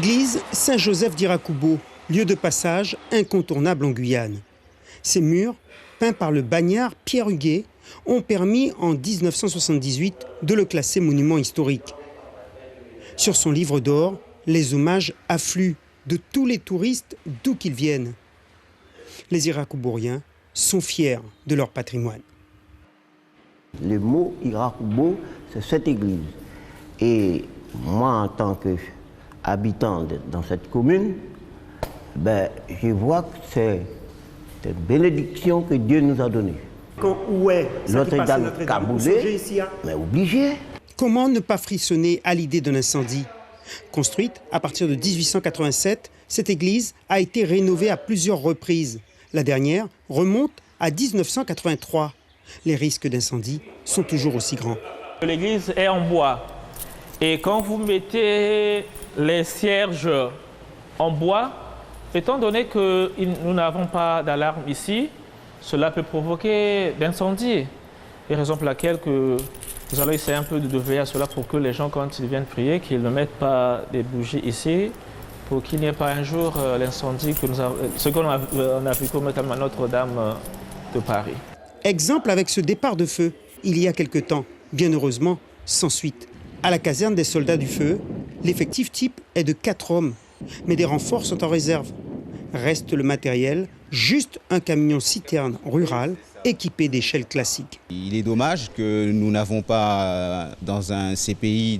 L'église Saint-Joseph d'Irakubo, lieu de passage incontournable en Guyane. Ces murs, peints par le bagnard Pierre Huguet, ont permis en 1978 de le classer monument historique. Sur son livre d'or, les hommages affluent de tous les touristes d'où qu'ils viennent. Les Irakuboriens sont fiers de leur patrimoine. Le mot Irakubo, c'est cette église. Et moi, en tant qu'habitant dans cette commune, je vois que c'est une bénédiction que Dieu nous a donnée. Où est Notre-Dame Caboulé, mais obligé. Comment ne pas frissonner à l'idée d'un incendie? Construite à partir de 1887, cette église a été rénovée à plusieurs reprises. La dernière remonte à 1983. Les risques d'incendie sont toujours aussi grands. L'église est en bois. Et quand vous mettez les cierges en bois, étant donné que nous n'avons pas d'alarme ici, cela peut provoquer d'incendie. Et raison pour laquelle nous allons essayer un peu de veiller à cela pour que les gens, quand ils viennent prier, qu'ils ne mettent pas des bougies ici, pour qu'il n'y ait pas un jour l'incendie que ce qu'on a vu notamment à Notre-Dame de Paris. Exemple avec ce départ de feu, il y a quelque temps, bien heureusement, sans suite. À la caserne des soldats du feu, l'effectif type est de 4 hommes, mais des renforts sont en réserve. Reste le matériel, juste un camion citerne rural équipé d'échelles classiques. Il est dommage que nous n'avons pas dans un CPI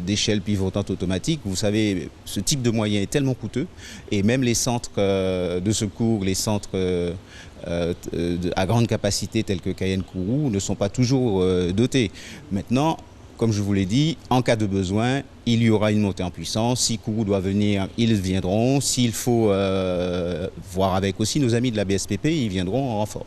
d'échelle pivotante automatique. Vous savez, ce type de moyen est tellement coûteux et même les centres de secours, les centres à grande capacité tels que Cayenne-Kourou ne sont pas toujours dotés. Maintenant, comme je vous l'ai dit, en cas de besoin, il y aura une montée en puissance. Si Kourou doit venir, ils viendront. S'il faut voir avec aussi nos amis de la BSPP, ils viendront en renfort.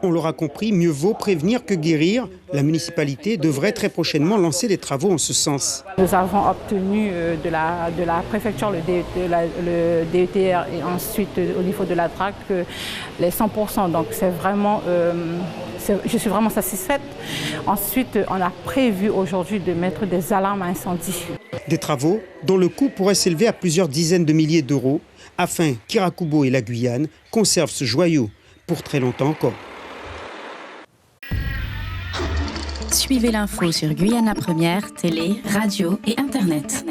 On l'aura compris, mieux vaut prévenir que guérir. La municipalité devrait très prochainement lancer des travaux en ce sens. Nous avons obtenu de la préfecture le DETR et ensuite au niveau de la DRAC les 100%. Donc c'est vraiment, je suis vraiment satisfaite. Ensuite, on a prévu aujourd'hui de mettre des alarmes à incendie. Des travaux dont le coût pourrait s'élever à plusieurs dizaines de milliers d'euros afin qu'Irakubo et la Guyane conservent ce joyau pour très longtemps encore. Suivez l'info sur Guyana Première, télé, radio et Internet.